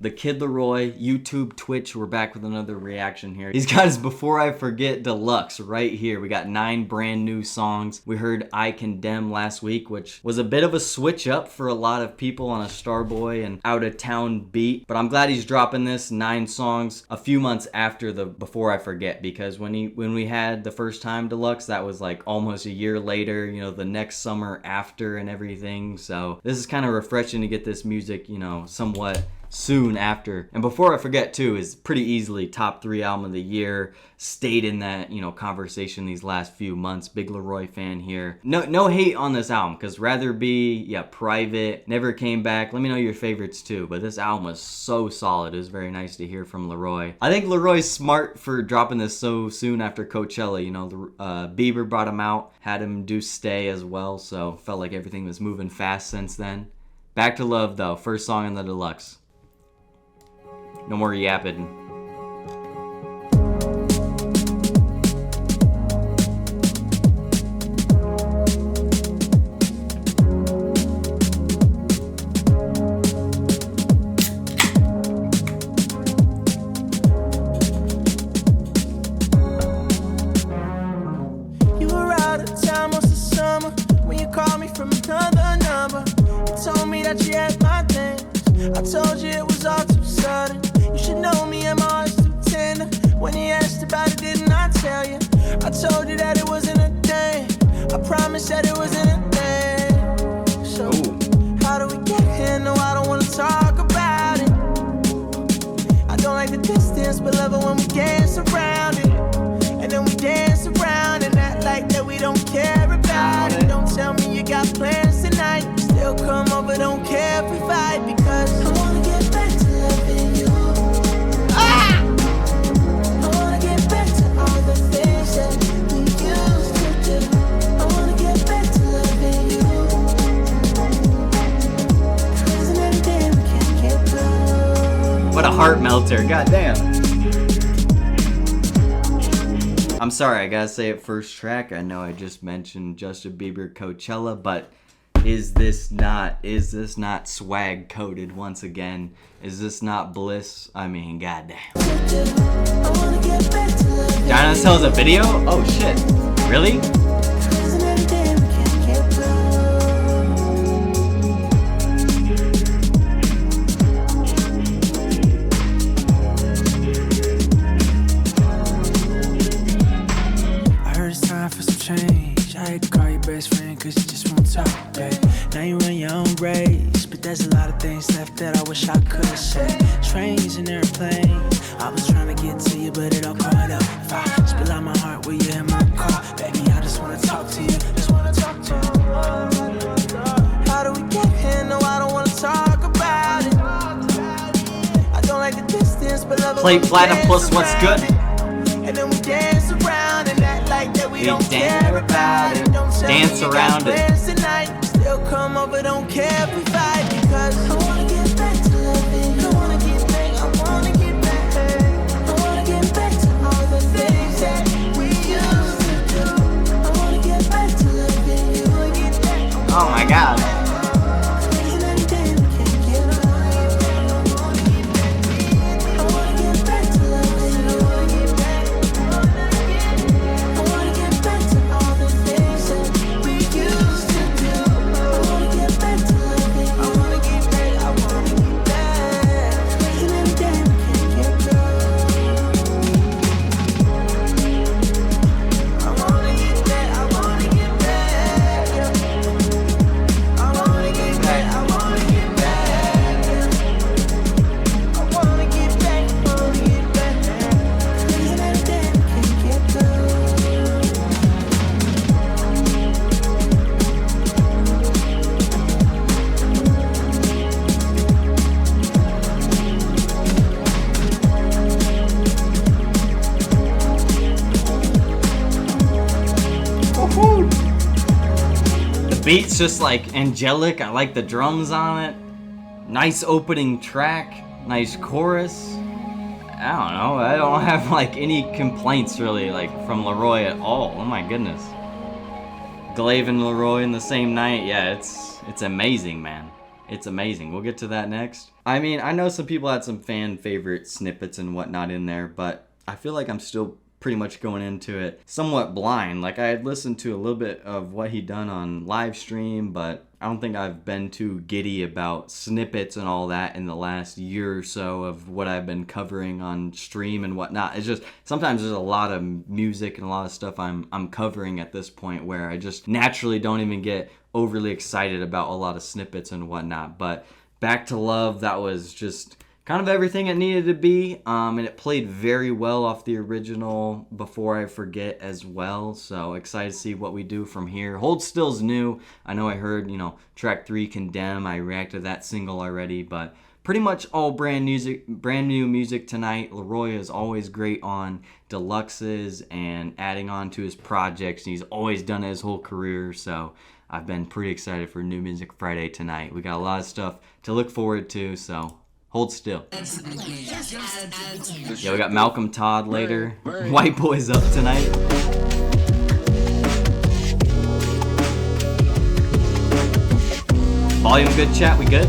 The Kid LAROI, YouTube, Twitch, we're back with another reaction here. He's got his Before I Forget Deluxe right here. We got 9 brand new songs. We heard I Condemn last week, which was a bit of a switch up for a lot of people on a Starboy and out of town beat. But I'm glad he's dropping this 9 songs a few months after the Before I Forget, because when we had the first time Deluxe, that was like almost a year later, you know, the next summer after and everything. So this is kind of refreshing to get this music, you know, somewhat soon after. And Before I Forget too is pretty easily top 3 album of the year. Stayed in that, you know, conversation these last few months. Big LAROI fan here. No hate on this album, because Rather Be, Private, Never Came Back. Let me know your favorites too. But this album was so solid. It was very nice to hear from LAROI. I think LAROI's smart for dropping this so soon after Coachella. You know, Bieber brought him out, had him do Stay as well. So felt like everything was moving fast since then. Back to Love though, first song in the Deluxe. No more yapping. You were out of town most of the summer when you called me from another number. You told me that you had my things. I told you it was all too sudden. You should know me, I'm always too tender. When you asked about it, didn't I tell you? I told you that it wasn't a thing. I promised that it wasn't a thing. So, how do we get here? No, I don't want to talk about it. I don't like the distance, but love it when we dance around it. And then we dance around and act like that we don't care about it. Don't tell me you got plans tonight. Still come over, don't care if we fight, because I wanna get back to loving you. I wanna get back to all the things that we used to do. I wanna get back to loving you. Cause every day we can't get through. What a heart melter, goddamn. I'm sorry, I gotta say it first track. I know I just mentioned Justin Bieber Coachella, but is this not swag coded once again? Is this not bliss? I mean, goddamn. Dinosaur has a video? Oh shit. Really? I heard it's time for some change. I hate to call you best friend cause you just won't talk, babe. Now you run your own race, but there's a lot of things left that I wish I could have said. Trains and airplanes, I was trying to get to you, but it all caught up. If I spill out my heart, will you hear my call? Baby, I just wanna talk to you, just wanna talk to you. How do we get here? No, I don't wanna talk about it. I don't like the distance, but love it. Play Platinum Plus, what's good? And then we dance around and act like that we don't care about it. Don't tell dance me you around got plans tonight. Still come over, don't care if we fight, because I wanna get back to loving you. I wanna get back, I wanna get back. I wanna get back to all the things that we used to do. I wanna get back to loving you. I wanna get back. Oh my god. Beat's just like angelic. I like the drums on it. Nice opening track. Nice chorus. I don't know. I don't have like any complaints really like from LAROI at all. Oh my goodness. Glaive and LAROI in the same night. Yeah, it's amazing, man. It's amazing. We'll get to that next. I mean, I know some people had some fan favorite snippets and whatnot in there, but I feel like I'm still pretty much going into it somewhat blind. Like, I had listened to a little bit of what he'd done on live stream, but I don't think I've been too giddy about snippets and all that in the last year or so of what I've been covering on stream and whatnot. It's just sometimes there's a lot of music and a lot of stuff I'm covering at this point where I just naturally don't even get overly excited about a lot of snippets and whatnot. But Back to Love, that was just kind of everything it needed to be, and it played very well off the original Before I Forget as well, so excited to see what we do from here. Hold Still's new. I know I heard, track 3, Condemn. I reacted to that single already, but pretty much all brand new music tonight. LAROI is always great on deluxes and adding on to his projects. He's always done it his whole career, so I've been pretty excited for New Music Friday tonight. We got a lot of stuff to look forward to, so hold still. Yeah, we got Malcolm Todd later. White Boy's up tonight. Volume good, chat? We good?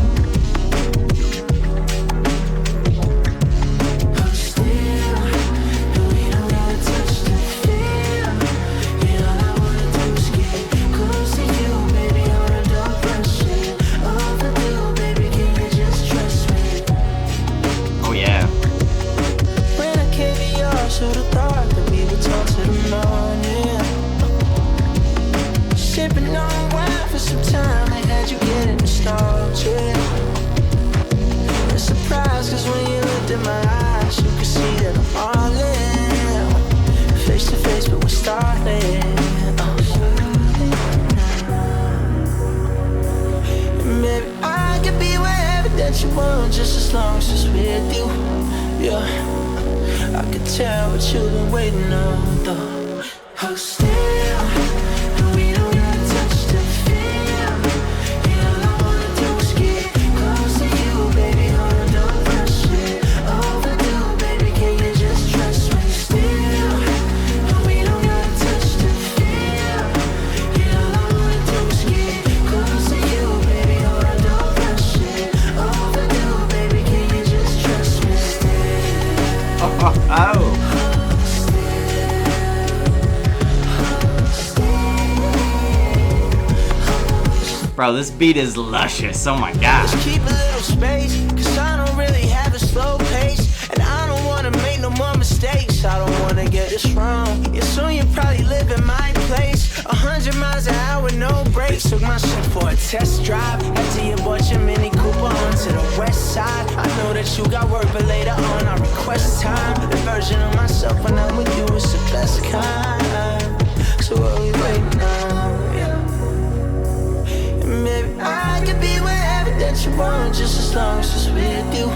Just as long as it's with you, yeah. I could tell what you've been waiting on, though. Hold still, and we don't gotta touch to feel. Yeah, all I wanna do is get close to you, baby. Hold on, don't rush it. Overdue, baby, can you just trust me still? And we don't gotta touch to feel. Yeah, all I wanna do is get close to you, baby. Hold on, don't rush it. Overdue, baby, can you just trust me still? Oh. Bro, this beat is luscious. Oh my gosh. Just keep a little space, cause I don't really have a slow pace. And I don't wanna make no more mistakes. I don't wanna get this wrong. Yeah, soon you probably live in my place. 100 miles an hour, no brakes. Took my shit for a test drive. After you bought your Mini Cooper onto the west side. I know that you got work, but later on I request time. The version of myself when I'm with you is the best kind. So what we waiting on? Yeah. Maybe I could be wherever that you want, just as long as it's with you.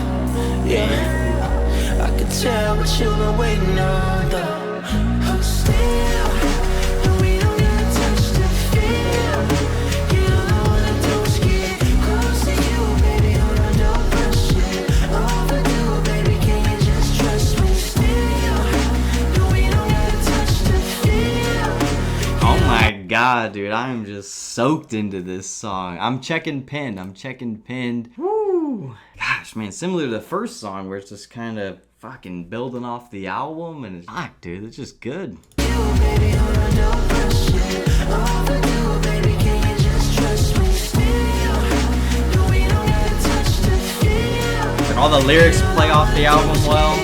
Yeah, I could tell what you've been waiting on, though. Hold still, and we don't gotta touch to feel. Yeah, all I wanna do is get close to you, baby. Hold on, don't rush it. Overdue, baby, can you just trust me still? And we don't gotta touch to feel. Oh my god, dude, I am just soaked into this song. I'm checking pinned. Woo! Gosh, man, similar to the first song where it's just kind of fucking building off the album, and it's fuck, dude, it's just good. And all the lyrics play off the album well.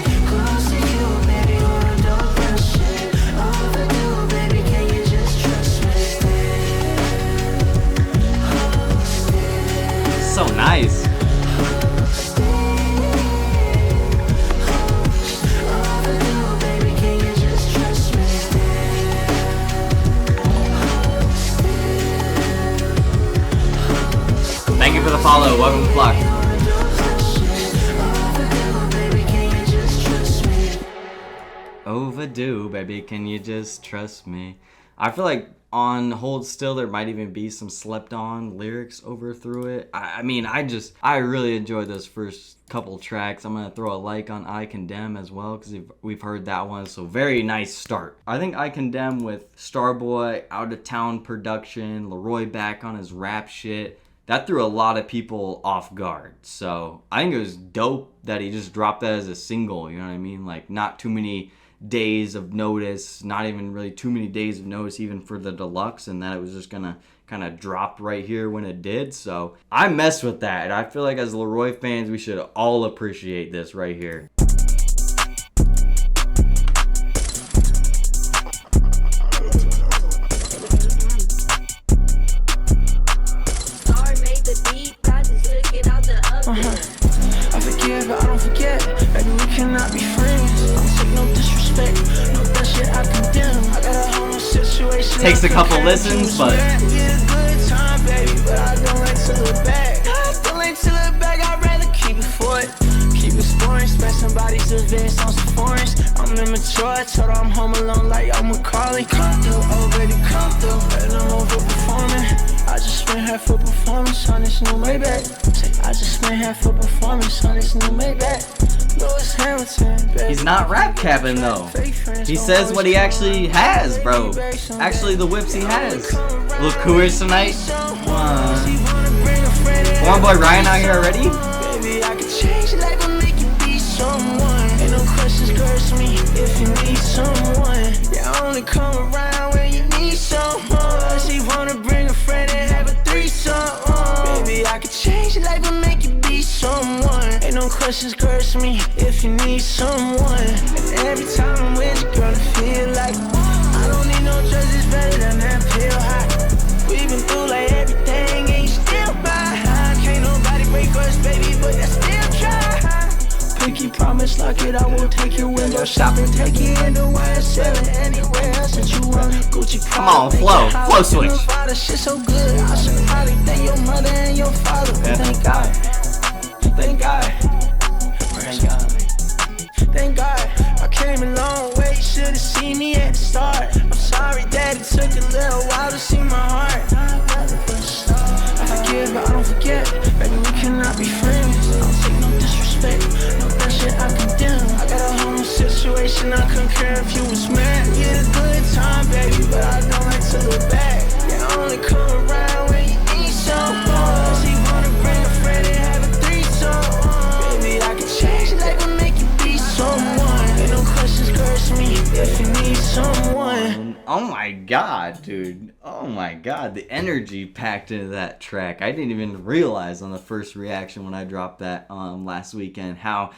So nice. Thank you for the follow. Welcome to Flock. Overdue, baby. Can you just trust me? I feel like on Hold Still there might even be some slept on lyrics over through it. I mean, I really enjoyed those first couple tracks. I'm gonna throw a like on I Condemn as well because we've heard that one, so very nice start. I think I Condemn with Starboy, Out of Town production, LAROI back on his rap shit. that threw a lot of people off guard. So I think it was dope that he just dropped that as a single, you know what I mean? Like, not too many days of notice, not even really too many days of notice even for the deluxe, and that it was just gonna kind of drop right here when it did. So I messed with that, and I feel like as LAROI fans, we should all appreciate this right here. I forgive, but I don't forget. Baby, we cannot be friends. Don't take no disrespect. No, that shit I condemn. I got a whole new situation. Takes a couple listens, but get a good time, baby, but I don't like to look back. I don't like to look back. I'd rather keep it for it. Keep exploring, spend somebody's events on some foreigns. I'm immature. I told her I'm home alone like I'm Macaulay. Come through, oh baby, come through. And I'm over performing. I just spent half a performance on this new Maybach. I just spent half a performance on this new Maybach. Lewis Hamilton, baby. He's not rap capping though. He says what he actually has, bro. Actually, the whips he has. Look who is tonight. Born Boy Ryan out here already. Baby, I could change your life and make you be someone. Ain't no questions, curse me if you need someone. Yeah, I only come around when you need someone. She wanna bring a friend and have a threesome. Baby, I could change your life and make you be someone. Ain't no questions, curse me if you need someone. And every time I'm with you, girl, I feel like I don't need no drugs, it's better than that pill high. We've been through like everything, and you still buy. Can't nobody break us, baby, but I still try. Pinky promise, lock it, I will take your window shopping. Take you anywhere, selling anywhere else that you want. Gucci, come on, flow switch. Shit so good, I should probably thank your mother and your father. Yeah. Thank God, thank God, thank God, thank God. I came a long way, you should've seen me at the start. I'm sorry that it took a little while to see my heart. I forgive, but I don't forget. Baby, we cannot be friends. I don't take no disrespect. No, that shit I condemn. I got a whole new situation, I couldn't care if you was mad. Get a good time, baby, but I don't like to look back. Yeah, I only come around when you need someone. She wanna bring a friend and have a threesome. Baby, I can change your life and make you be someone. Ain't no questions, curse me if you need someone. Oh my god, dude. Oh my god, the energy packed into that track. I didn't even realize on the first reaction when I dropped that last weekend how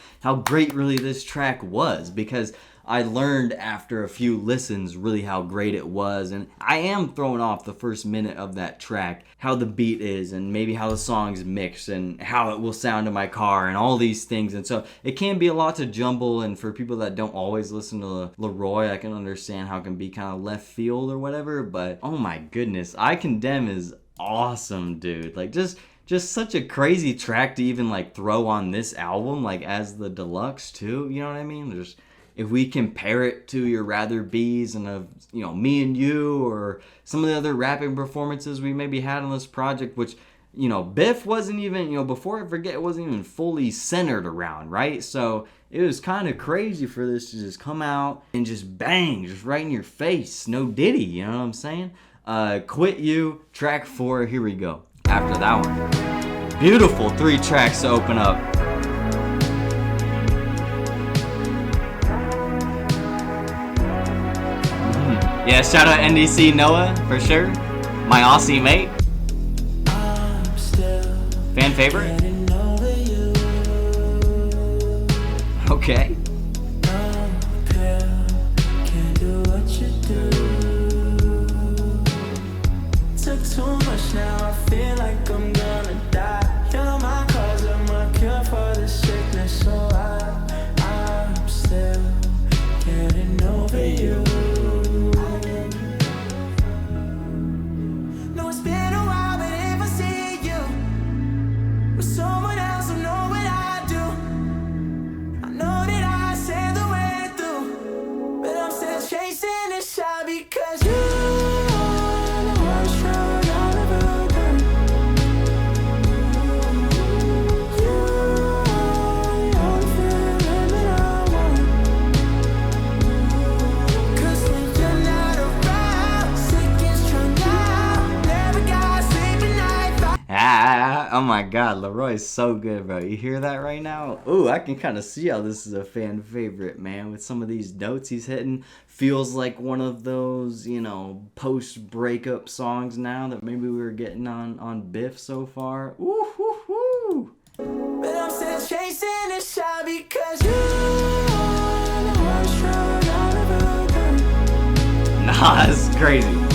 great really this track was, because I learned after a few listens really how great it was, and I am thrown off the first minute of that track, how the beat is and maybe how the song's mixed and how it will sound in my car and all these things. And so it can be a lot to jumble, and for people that don't always listen to LAROI, I can understand how it can be kind of left field or whatever, but oh my goodness, I Condemn is awesome, dude. Like, just such a crazy track to even like throw on this album, like as the deluxe too, you know what I mean? There's, if we compare it to your Rather Bees and of, you know, Me and You, or some of the other rapping performances we maybe had on this project, which, you know, Biff wasn't even, you know, before I forget, it wasn't even fully centered around, right? So it was kind of crazy for this to just come out and just bang, just right in your face. No Diddy, you know what I'm saying? Quit You, track 4, here we go. After that one. Beautiful 3 tracks to open up. Yeah, shout out NDC Noah, for sure. My Aussie mate. Fan favorite? Okay. Took too much now, I feel like I'm gonna die. You're my cause, I'm a cure for the sickness. So I'm still getting over you. Someone else, I know what I do. I know that I Oh my god, LAROI is so good, bro. You hear that right now? Ooh, I can kind of see how this is a fan favorite, man. With some of these notes he's hitting. Feels like one of those, you know, post-breakup songs now that maybe we were getting on Biff so far. Ooh, hoo, hoo. But I'm still chasing the shot because you are the worst road I've ever done. Nah, this is crazy.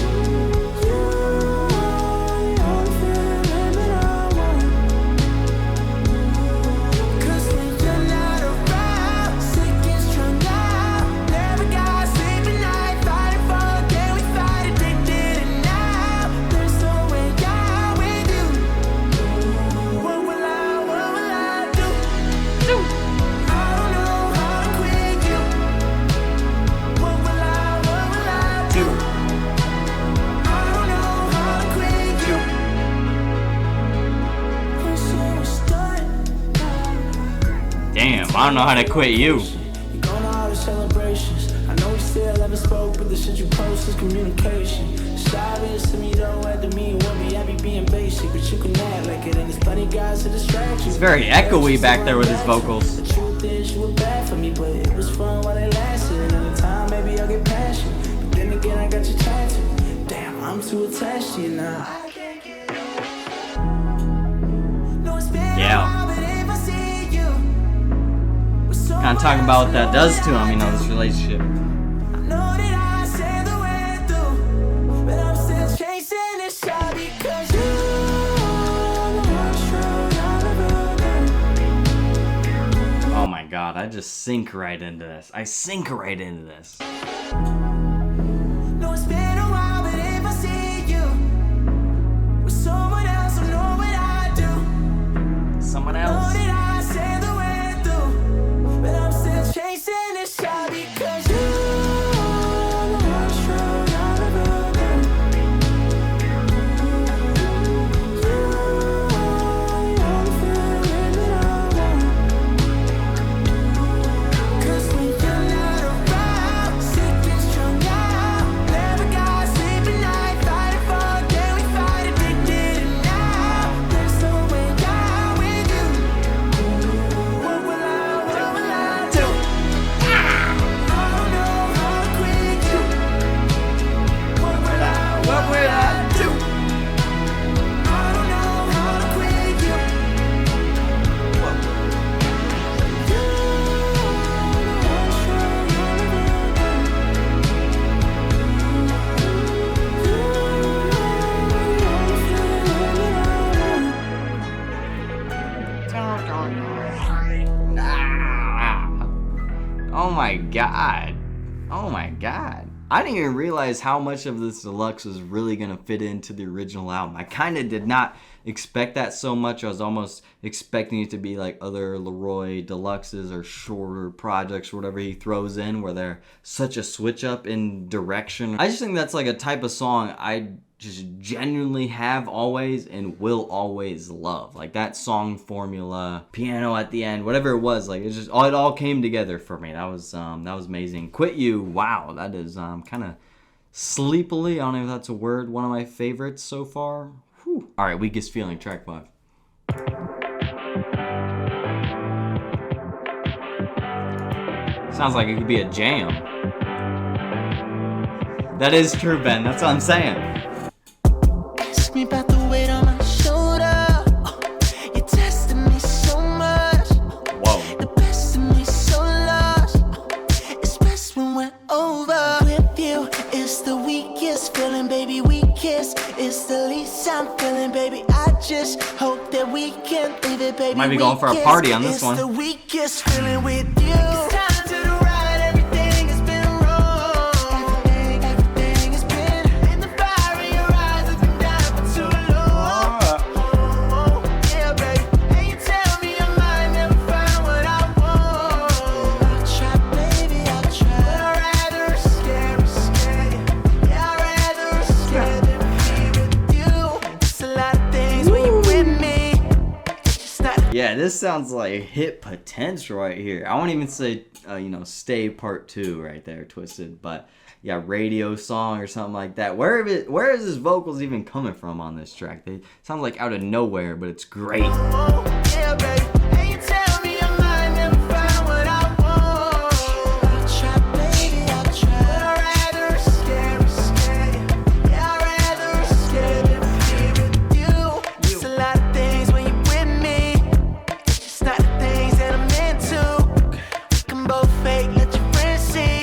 Damn, I don't know how to quit you. You're going to all the celebrations. I know we still haven't spoke, but the shit you post is communication. It's obvious to me though, at the me won't be happy being basic, but you can act like it. And it's funny guys to distract you. It's very echoey back there with his vocals. The truth is you were bad for me, but it was fun while it lasted. And in time maybe I'll get past you, but then again I got your tattoo. Damn, I'm too attached to you now. Yeah. Kind of talking about what that does to him, you know, this relationship. Oh my god, I just sink right into this. I sink right into this. No, it's been a while, but if I see you with someone else, I know what I do. Someone else. Chasing this shot because you are the worst road I've ever done. You are the only feeling that I want. 'Cause when you're not around, sick and strung out, never got sleep at night, fighting for a day, we fight addicted, and now there's no way down with you. What will I do? Oh my god. Oh my god. I didn't even realize how much of this deluxe was really going to fit into the original album. I kind of did not expect that so much. I was almost expecting it to be like other LAROI deluxes or shorter projects or whatever he throws in where they're such a switch up in direction. I just think that's like a type of song I just genuinely have always and will always love. Like that song formula, piano at the end, whatever it was, like it all came together for me. That was amazing. Quit You, wow, that is kind of sleepily, I don't know if that's a word, one of my favorites so far. Whew. All right, Weakest Feeling, track 5. Sounds like it could be a jam. That is true, Ben. That's what I'm saying. Ask me about the weight on my shoulder. You're testing me so much. Whoa. The best of me so lost. It's best when we're over. With you, it's the weakest feeling, baby. Weakest. It's the least I'm feeling, baby. I just hope that we can leave it, baby. Might be going for a party on this one. It's the weakest feeling with you. It's time to the right. Everything has been wrong. Everything has been in the fire in your eyes. Looking down for too long. Yeah, baby. And you tell me I might never find what I want. I'll try, baby, I'll try. But I'd rather scared. Yeah, I'd rather scared than be with you. It's a lot of things when you with me. It's just not. Yeah, this sounds like hit potential right here. I won't even say, Stay Part 2 right there, Twisted. But yeah, radio song or something like that. Where is his vocals even coming from on this track? They sound like out of nowhere, but it's great. Yeah, baby. And you tell me I might never find what I want. I try, baby, I try. But I'd rather escape. Yeah, I'd rather escape than be with you. It's a lot of things when you're with me. It's just not the things that I'm into. We can both fake, let your friends see.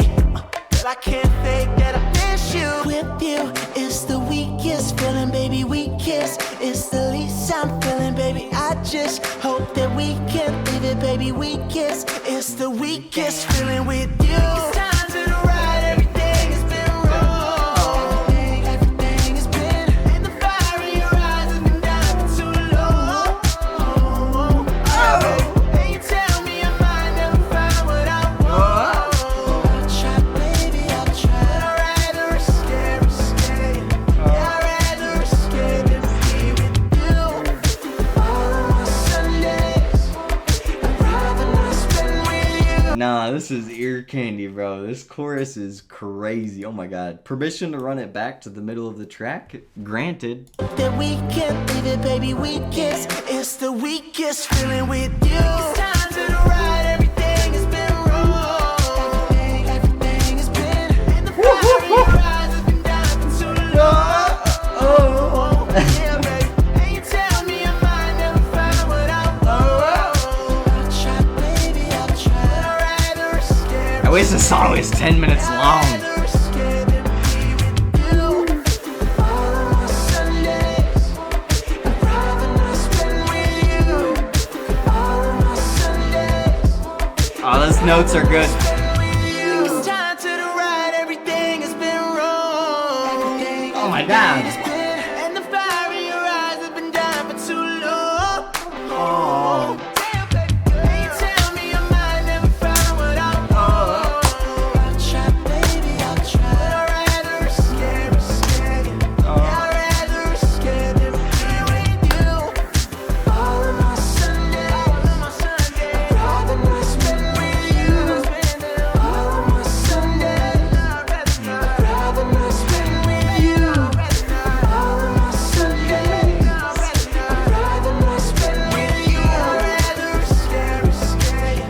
But I can't fake that I miss you. With you, it's the weakest feeling, baby. We kiss, it's the least I'm feeling, baby. I just hope that we can leave it, baby. We kiss, it's the weakest feeling with you. It's time to the right, everything has been wrong. Everything has been, and the fire in your eyes has been down for too long. And you tell me I might never find what I want. I try, baby, I try. But I'd rather escape. Yeah, I'd rather escape than be with you. All of my Sundays, I'd rather not spend with you. Nah, this is ear candy, bro. This chorus is crazy. Oh my god. Permission to run it back to the middle of the track? Granted. That we can leave it, baby. We kiss, it's the weakest feeling with you. It's time to the right, everything has been wrong. Everything has been, and the fire in your eyes has been down for too long. Yeah, baby. And you tell me I might never find what I want. I try, baby, I try. But I'd rather escape. I wish the song was 10 minutes long. I'd rather escape than be with you. All of my Sundays, I'd rather not spend with you. All of my Sundays, Oh, those notes are good. spend with you. It's time to the right, everything has been wrong. Oh my god. It's been, and the fire in your eyes has been down for too long. Oh. Damn, baby. And you tell me I might never find what I want. I try, baby, I try. But I'd rather escape. Yeah, I'd rather escape than be with you. All of my Sundays, I'd rather not spend with you. All of my Sundays, I'd rather not spend with you. All of my Sundays, I'd rather not spend with you. I'd rather escape.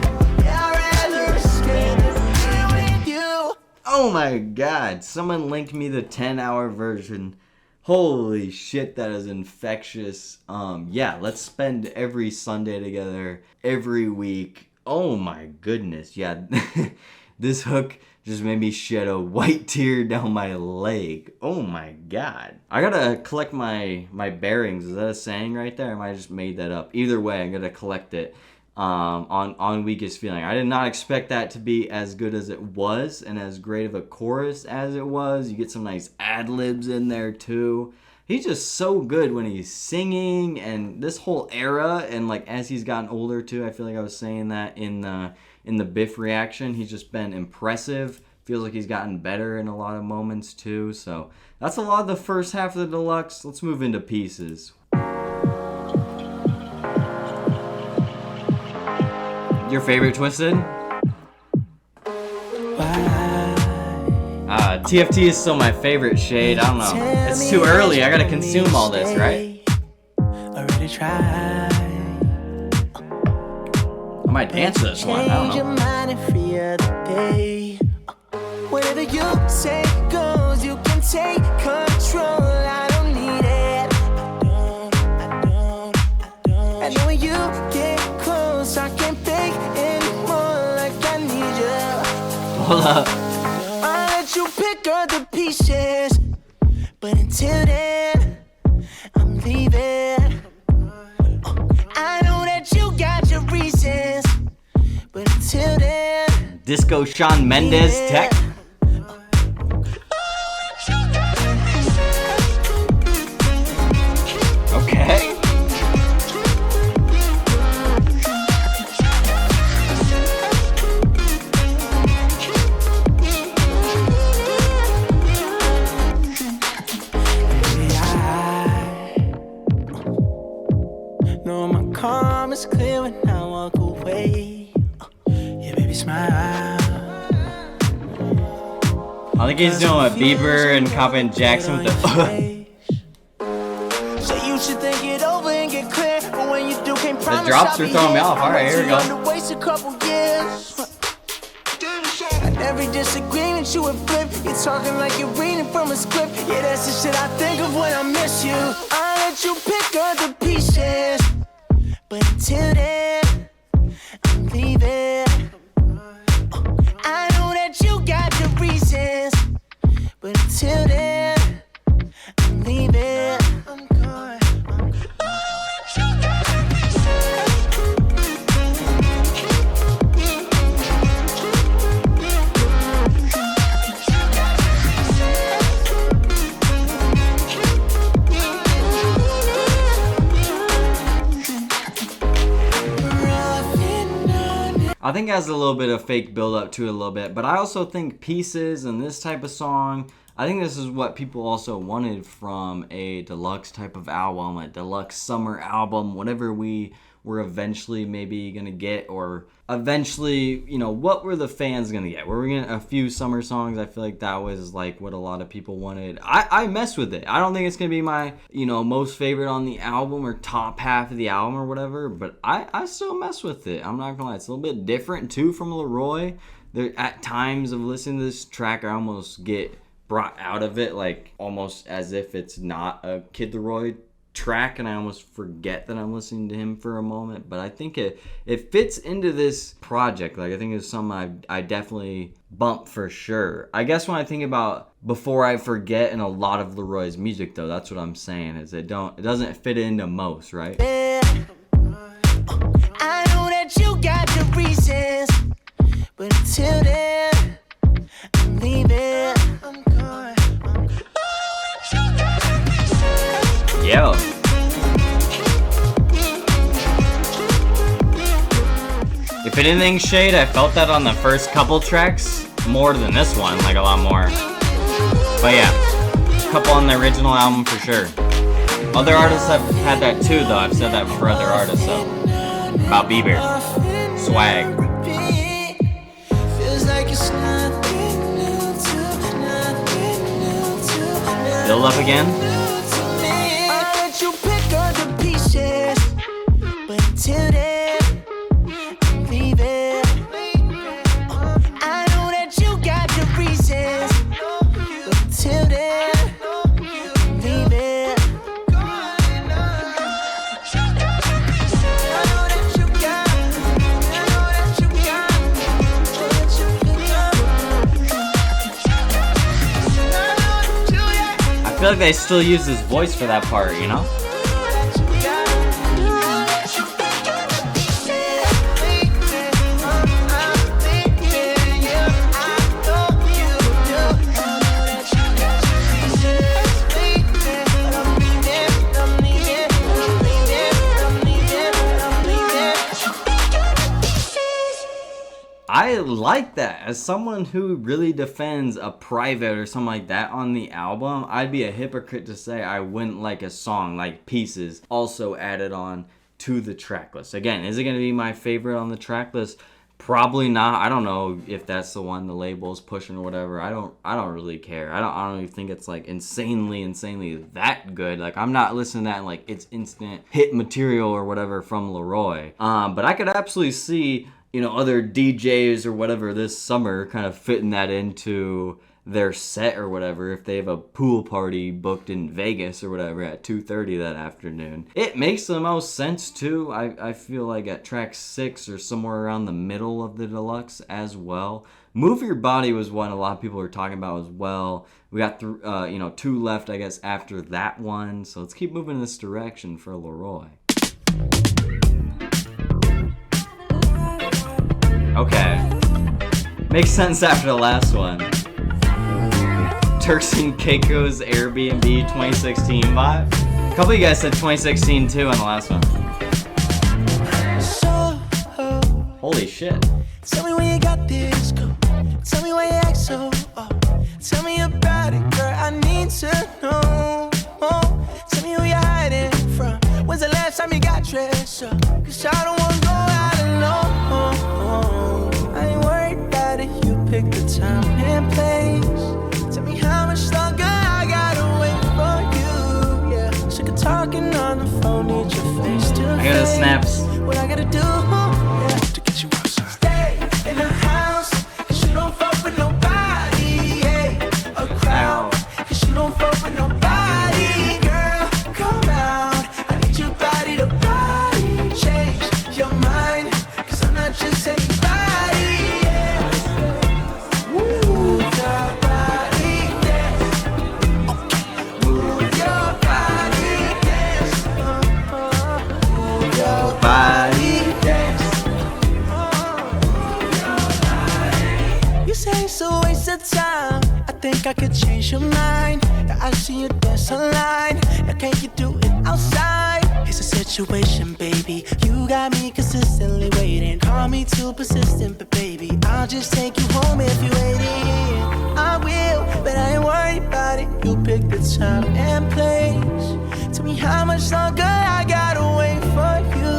Yeah, I'd rather escape than be with you. Oh my god. Someone linked me the 10-hour version. Holy shit, that is infectious. Yeah, let's spend every Sunday together, every week. Oh my goodness. Yeah, this hook just made me shed a white tear down my leg. Oh my god. I gotta collect my bearings. Is that a saying right there? Or I just made that up? Either way, I'm gonna collect it on Weakest Feeling. I did not expect that to be as good as it was and as great of a chorus as it was. You get some nice ad-libs in there too. He's just so good when he's singing, and this whole era, and like as he's gotten older too, I feel like I was saying that in the Biff reaction, he's just been impressive. Feels like he's gotten better in a lot of moments too. So that's a lot of the first half of the deluxe. Let's move into pieces. Your favorite Twisted? TFT is still my favorite shade. I don't know. It's too early. I gotta consume all this, right? Already tried. I might dance to this one. I Change your don't know. mind every other day. Whatever you say goes, you can take control. I don't need it. And then when you get close, I can't fake anymore like I need you. Hold up. I'll let you pick up the pieces, but until then, I'm leaving. I know that you got your reasons, but until then, Disco Shawn Mendes tech. Okay. no, my calm is clear when smile. I think he's doing with Bieber and copying Jackson with the So you should think it over and get clear. But when you do, can't promise drops are throwing me off. Alright, here we go. Waste a couple years. And every disagreement you would flip. You're talking like you're reading from a script. Yeah, that's the shit I think of when I miss you. I let you pick up the pieces. But until then, I'm leaving. I know that you got the reasons. But until then, I'm leaving. I'm gone. I think it has a little bit of fake build up to it a little bit, but I also think Pieces and this type of song, I think this is what people also wanted from a deluxe type of album, a deluxe summer album, whatever we were eventually maybe gonna get, or eventually, you know, what were the fans gonna get? Were we gonna a few summer songs? I feel like that was like what a lot of people wanted. I mess with it. I don't think it's gonna be my, you know, most favorite on the album or top half of the album or whatever, but I still mess with it. I'm not gonna lie, it's a little bit different too from LAROI. There at times of listening to this track, I almost get brought out of it, like almost as if it's not a Kid LAROI track, and I almost forget that I'm listening to him for a moment. But I think it fits into this project. Like, I think it's something I definitely bump for sure. I guess when I think about Before I Forget in a lot of LAROI's music, though, that's what I'm saying, is it doesn't fit into most, right? I know that you got the reasons, but until then, I'm leaving. I'm gone. Yo. If anything, Shade, I felt that on the first couple tracks more than this one, like a lot more. But yeah, a couple on the original album for sure. Other artists have had that too, though. I've said that for other artists, though. About Bieber. Swag. Build up again. Till then, I'm leaving. I know that you got the reasons, but until then, I'm leaving. I feel like they still use his voice for that part, you know? I like that. As someone who really defends a private or something like that on the album, I'd be a hypocrite to say I wouldn't like a song like Pieces also added on to the track list. Again, is it going to be my favorite on the track list? Probably not. I don't know if that's the one the label's pushing or whatever. I don't really care. I don't even think it's like insanely that good. Like, I'm not listening to that and like it's instant hit material or whatever from LAROI. But I could absolutely see, you know, other DJs or whatever this summer kind of fitting that into their set or whatever, if they have a pool party booked in Vegas or whatever at 2:30 that afternoon. It makes the most sense too. I feel like at track 6 or somewhere around the middle of the deluxe as well. Move Your Body was one a lot of people were talking about as well. We got 2 left, I guess, after that one. So let's keep moving in this direction for LAROI. Okay. Makes sense after the last one. Turks and Caicos Airbnb 2016 vibe. A couple of you guys said 2016 too on the last one. Holy shit. Tell me when you got this, girl. Tell me why you act so. Tell me about it, girl. I need to know. Tell me who you're hiding from. When's the last time you got dressed up? 'Cause I don't wanna go out alone. I ain't worried pick the time and place. Tell me how much longer I gotta wait for you. Yeah, sick of talking on the phone, need your face to face. I hear the snaps. What I gotta do, yeah, to get you outside. Stay in the house, 'cause you don't fuck with nobody, yeah. A crowd, 'cause you don't fuck with nobody. Girl, come out, I need your body to body. Change your mind, 'cause I'm not just anybody, yeah. Move your body, dance. Move your body, dance. Move your body, dance. You say it's a waste of time. I think I could change your mind. Yeah, I see you dance online. Now can't you do it outside? It's a situation, baby. You got me consistently waiting. Call me too persistent, but baby, I'll just take you home if you're waiting. I will, but I ain't worried about it. You pick the time and place. Tell me how much longer I gotta wait for you.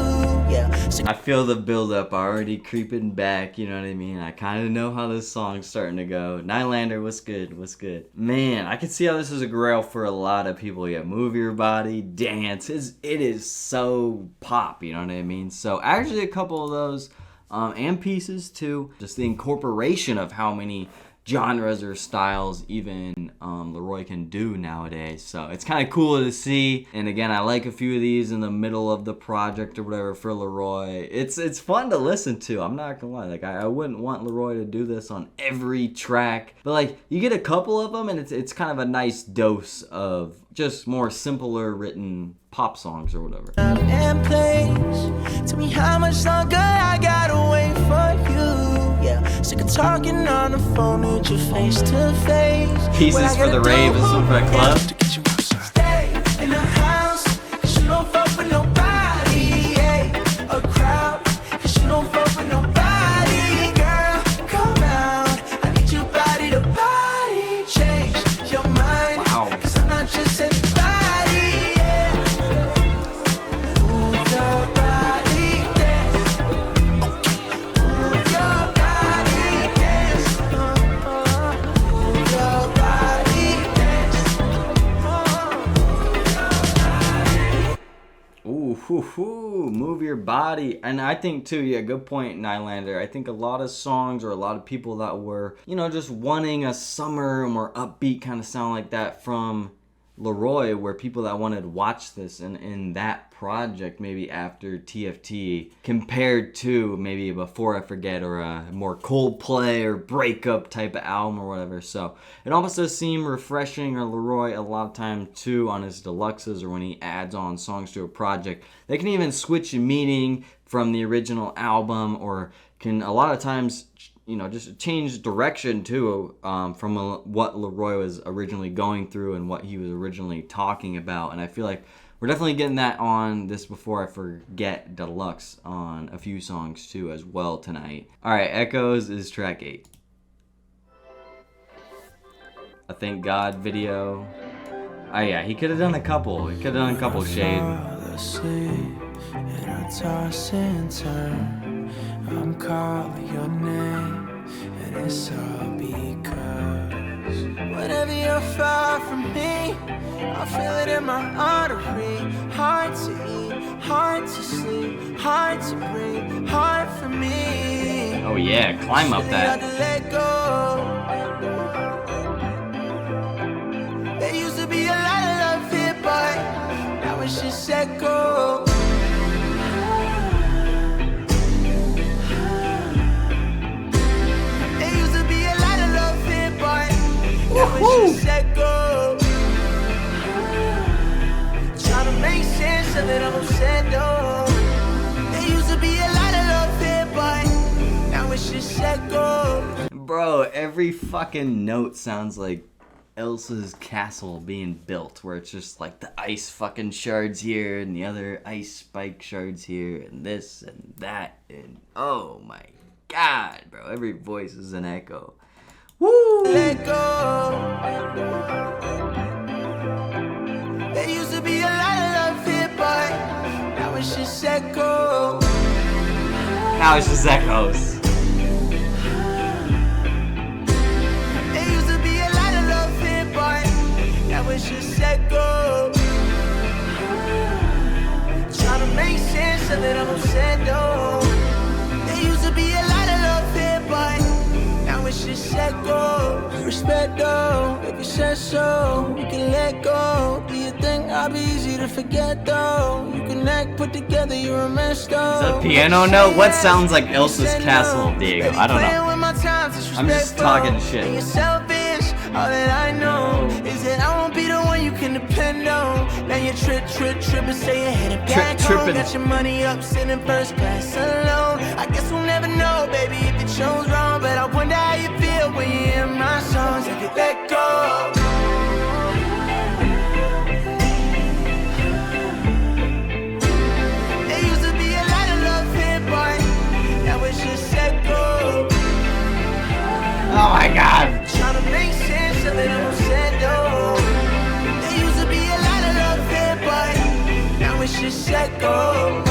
Yeah. So I feel the build-up already creeping back, you know what I mean? I kind of know how this song's starting to go. Nylander, what's good? What's good? Man, I can see how this is a grail for a lot of people. Yeah, move your body, dance. It is so pop, you know what I mean? So actually a couple of those, and pieces too. Just the incorporation of how many genres or styles even LAROI can do nowadays. So it's kind of cool to see. And again, I like a few of these in the middle of the project or whatever for LAROI. It's fun to listen to. I'm not gonna lie. Like I wouldn't want LAROI to do this on every track, but like you get a couple of them, and it's kind of a nice dose of just more simpler written pop songs or whatever. and place. Tell me how much longer I gotta wait for you. Yeah, sick of talking on the phone, need your face to face. Pieces for the rave is some for the club. To get you outside. Stay in the house, 'cause you don't fuck with nobody, yeah. A crowd, 'cause you don't fuck with nobody. Girl, come out, I need your body to body. Change your mind, Wow. 'cause I'm not just anybody, yeah. Move your body, dance. Move your body, dance. Move your body, dance. Ooh, hoo, hoo, move your body. And I think too, yeah, good point, Nylander. I think a lot of songs or a lot of people that were, you know, just wanting a summer, more upbeat kind of sound like that from LAROI, where people that wanted to watch this and in that project maybe after TFT compared to maybe Before I Forget or a more Coldplay or breakup type of album or whatever. So it almost does seem refreshing, or LAROI a lot of time too on his deluxes or when he adds on songs to a project. They can even switch meaning from the original album, or can a lot of times, you know, just change direction too, from what LAROI was originally going through and what he was originally talking about. And I feel like we're definitely getting that on this Before I Forget Deluxe on a few songs too as well tonight. Alright, Echoes is track 8. A Thank God video. Oh yeah, he could have done a couple. He could have done a couple Shade. And I toss and turn. I'm calling your name, and it's all because whenever you're far from me, I feel it in my artery. Hard to eat, hard to sleep, hard to breathe, hard for me. Oh yeah, climb up that. To let go. There used to be a lot of love here, but now it's just echo. Trying to make sense of it, I'm upset though. There used to be a lot of love here, but now it's just echo. Bro, every fucking note sounds like Elsa's castle being built, where it's just like the ice fucking shards here and the other ice spike shards here and this and that, and oh my god, bro, every voice is an echo. Woo! Let go. There used to be a lot of love here, but now it's just echo. Now it's just echoes. let go. Respect though, if you said so, you can let go. Do you think I'll be easy to forget though? You can act put together, you're a mess though. Is that a piano note? What sounds like Elsa's castle, Diego? I don't know. I'm just talking shit. All that I know is that I won't be the one you can depend on. Now you tripping, say you're headed back home. Got your money up, sitting first class alone. I guess we'll never know, baby, if you chose wrong. But I wonder how you feel when you hear my songs. If you let go. There used to be a lot of love here, boy. Now it's just let go. Oh my God. Trying to make sense of it, I'm sad though. There used to be a lot of love here, but now it's just let go.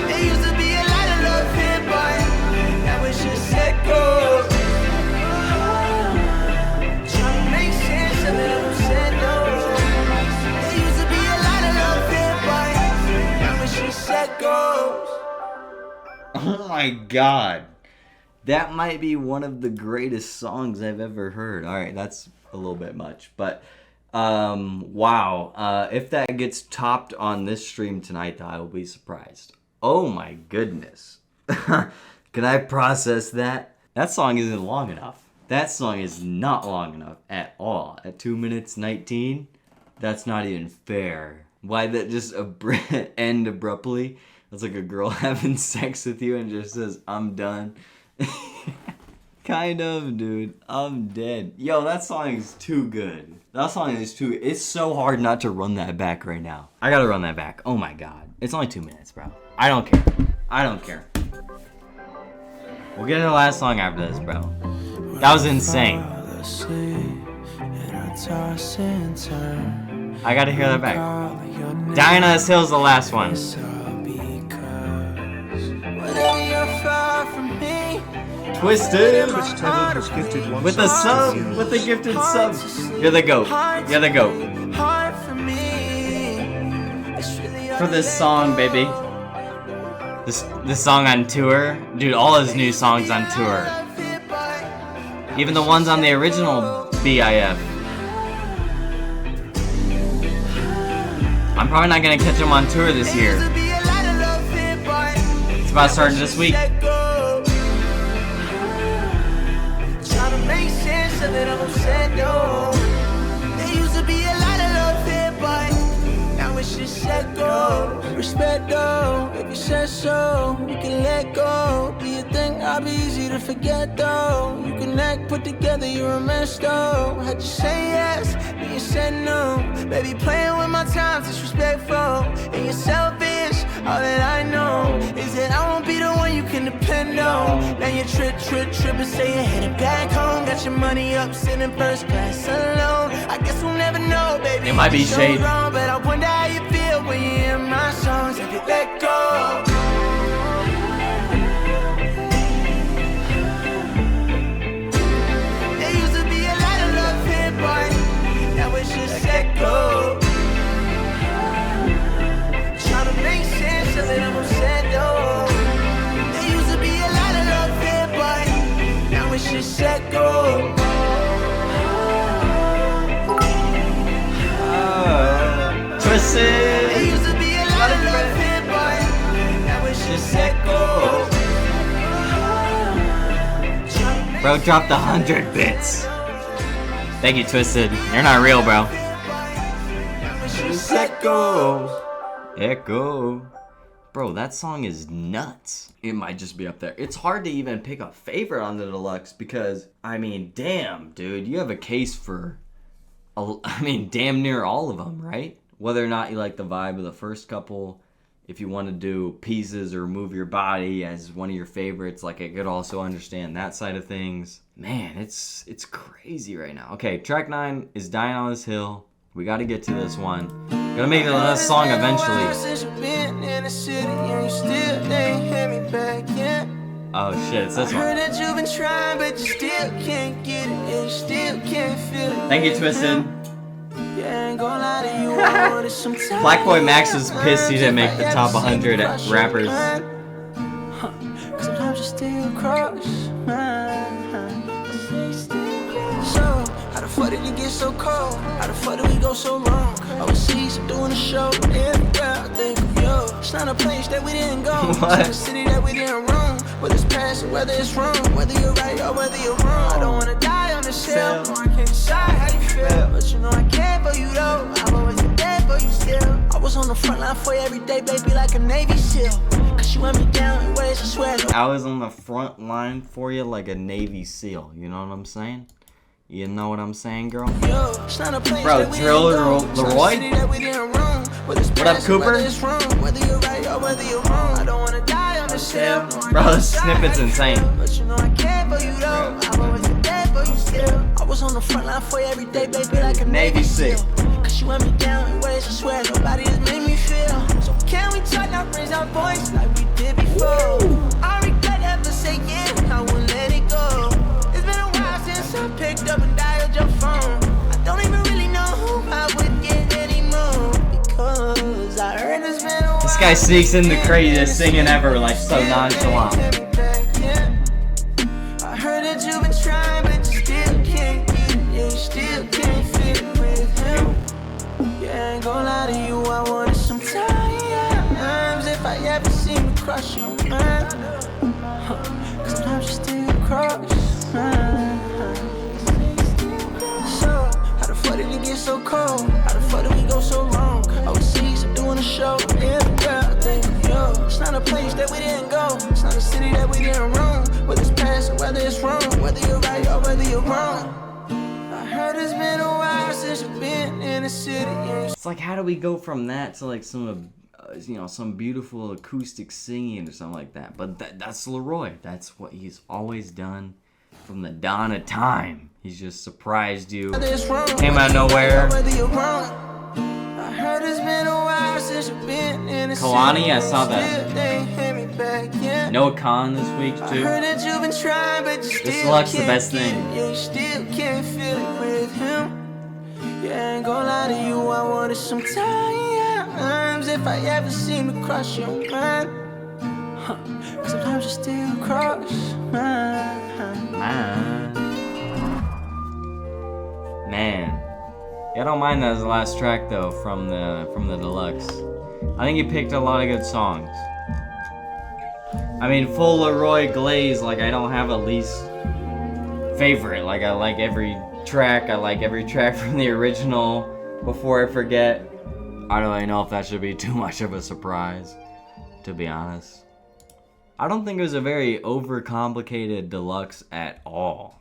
There used to be a lot of love here, but now it's just let go. Trying to make sense of it, I'm sad though. There used to be a lot of love here, but now it's just let go. Oh my God. That might be one of the greatest songs I've ever heard. All right, that's a little bit much, but wow. If that gets topped on this stream tonight, I will be surprised. Oh my goodness. Can I process that? That song isn't long enough. That song is not long enough at all. At 2 minutes 19, that's not even fair. Why that just end abruptly? It's like a girl having sex with you and just says, I'm done. Kind of, dude. I'm dead. Yo, that song is too good. That song is too... It's so hard not to run that back right now. I gotta run that back. Oh my God. It's only 2 minutes, bro. I don't care. I don't care. We'll get to the last song after this, bro. That was insane. I gotta hear that back. Dying on This Hill's the last one. Twisted with the sub, with the gifted sub. You're the goat. You're the goat. For this song, baby. This song on tour, dude. All his new songs on tour, even the ones on the original BIF. I'm probably not gonna catch him on tour this year. It's about to start this week. That I'm upset, no. There used to be a lot of love here, but now it's just let go. Respect though, if you said so, you can let go. Do you think I'll be easy to forget though? You can act put together, you're a mess though. Had you say yes, then you said no. Baby, playing with my time's disrespectful, and you're selfish. All that I know is that I won't be the one you can depend on. Now you tripping, say you're headed back home. Got your money up, sitting first class alone. I guess we'll never know, baby. It might be shade. Wrong, but I wonder how you feel when you hear my songs. If you let go. There used to be a lot of love here, but now it's just let go. Trying to make sense of it, I'm upset though. There used to be a lot of love here, but now it's just let go. Twisted. There used to be a lot of love here, but now it's just let go. Bro dropped 100 bits. Thank you, Twisted. You're not real, bro. Just let go. Echo. Bro, that song is nuts. It might just be up there. It's hard to even pick a favorite on the deluxe because, I mean, damn, dude, you have a case for, damn near all of them, right? Whether or not you like the vibe of the first couple, if you want to do Pieces or Move Your Body as one of your favorites, like I could also understand that side of things. Man, it's crazy right now. Okay, track 9 is Dying on This Hill. We got to get to this one. Gonna make the last song eventually. Oh shit, it's this one. Thank you, Twisted. Black Boy Max was pissed he didn't make the top 100 rappers you still cross my mind. So, how the fuck did it get so cold? How the fuck did we go so wrong? Overseas, I'm doing a show. Everywhere I think of you. It's not a place that we didn't go. It's not a city that we didn't roam. Whether it's past or whether it's wrong. Whether you're right or whether you're wrong. I don't wanna die on this hill. No, I can't decide how you feel. But you know I care for you though. I've always been there for you still. I was on the front line for you every day, baby, like a Navy SEAL. Cause you want me down in ways I swear. I was on the front line for you like a Navy SEAL. You know what I'm saying? You know what I'm saying, girl? Bro, LAROI? What up, Cooper? Bro, the snippet's insane. I was on the front line for you every day, baby, like a Navy SEAL. Cause you want me down in ways I swear nobody has made me feel. So can we try not raise our voice like we did before? I regret ever saying I won't let it go. It's been a while since I picked up and dialed your phone. I don't even really know who I would get anymore. Because I heard it's been a while. This guy sneaks in the craziest singing ever, like so nonchalant. I heard that you've been trying, but you still can't get it. Yeah, you still can't fit with him. Yeah, I ain't gonna lie to you, I wanted some times. If I ever seem to cross your mind, sometimes you still cross mine. So, how the fuck did it get so cold? How the fuck did we go so wrong? Overseas, I'm doing a show. Everywhere I think of you. It's not a place that we didn't go. It's not a city that we didn't roam. Whether it's past or whether it's wrong. Whether you're right or whether you're wrong. I heard it's been a while since you've been in the city. It's like, how do we go from that to like some, some beautiful acoustic singing or something like that? But that's LAROI. That's what he's always done from the dawn of time. He's just surprised you. Came out of nowhere. I heard it's been a while since you've been in the Kalani, I saw that. Noah Khan this week too. This Deluxe the best thing. Yeah, you still can't feel it with him. Yeah, I ain't gonna lie to you, I wanted some times. If I ever seem to cross your mind, sometimes you still cross mine. Man. Yeah, I don't mind that as the last track though from the Deluxe. I think he picked a lot of good songs. I mean, full LAROI glaze, like I don't have a least favorite. Like I like every track. I like every track from the original. Before I forget, I don't really know if that should be too much of a surprise, to be honest. I don't think it was a very overcomplicated Deluxe at all.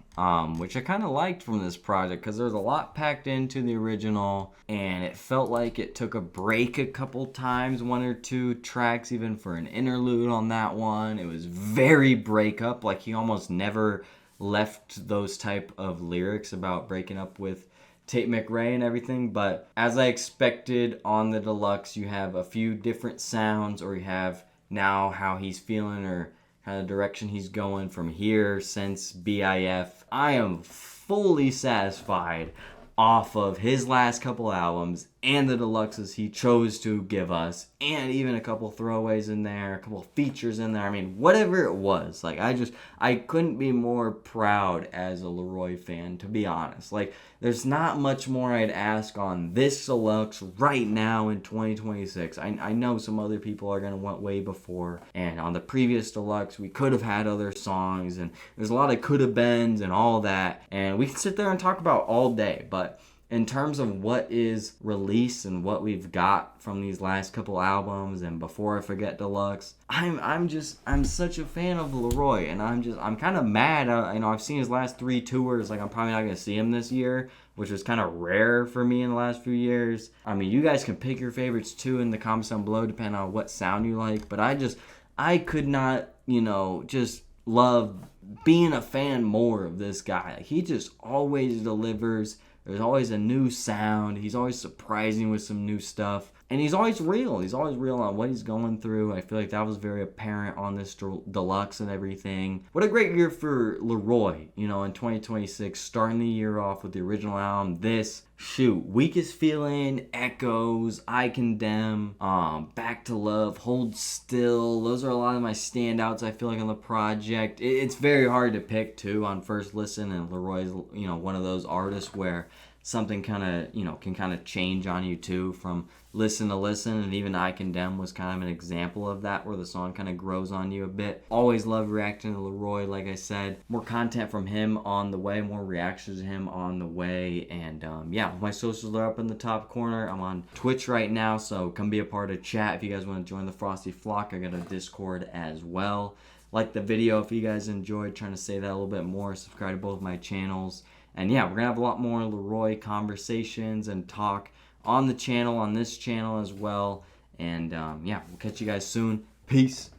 Which I kind of liked from this project because there's a lot packed into the original and it felt like it took a break a couple times, one or two tracks even for an interlude on that one. It was very breakup, like he almost never left those type of lyrics about breaking up with Tate McRae and everything, but as I expected on the Deluxe, you have a few different sounds, or you have now how he's feeling or kind of direction he's going from here since BIF. I am fully satisfied off of his last couple albums and the Deluxes he chose to give us, and even a couple throwaways in there, a couple features in there. I mean, whatever it was, like I couldn't be more proud as a LAROI fan, to be honest. Like, there's not much more I'd ask on this Deluxe right now in 2026. I know some other people are gonna want way before, and on the previous Deluxe we could have had other songs, and there's a lot of could have beens and all that, and we can sit there and talk about all day, but in terms of what is released and what we've got from these last couple albums and Before I Forget Deluxe, I'm such a fan of LAROI, and I'm kind of mad. I've seen his last 3 tours. Like, I'm probably not gonna see him this year, which was kind of rare for me in the last few years. I mean, you guys can pick your favorites too in the comments down below, depending on what sound you like. But I could not, just love being a fan more of this guy. Like, he just always delivers. There's always a new sound. He's always surprising with some new stuff. And he's always real. He's always real on what he's going through. I feel like that was very apparent on this deluxe and everything. What a great year for LAROI, you know, in 2026, starting the year off with the original album. Weakest Feeling, Echoes, I Condemn, Back to Love, Hold Still. Those are a lot of my standouts, I feel like, on the project. It's very hard to pick, too, on first listen, and LAROI's, you know, one of those artists where something kind of, you know, can kind of change on you, too, from listen to listen. And even I Condemn was kind of an example of that, where the song kind of grows on you a bit. Always love reacting to LAROI, like I said. More content from him on the way, more reactions to him on the way. And yeah, my socials are up in the top corner. I'm on Twitch right now, so come be a part of chat if you guys want to join the Frosty Flock. I got a Discord as well. Like the video if you guys enjoyed, trying to say that a little bit more. Subscribe to both my channels. And yeah, we're going to have a lot more LAROI conversations and talk on the channel, on this channel as well. And yeah, we'll catch you guys soon. Peace.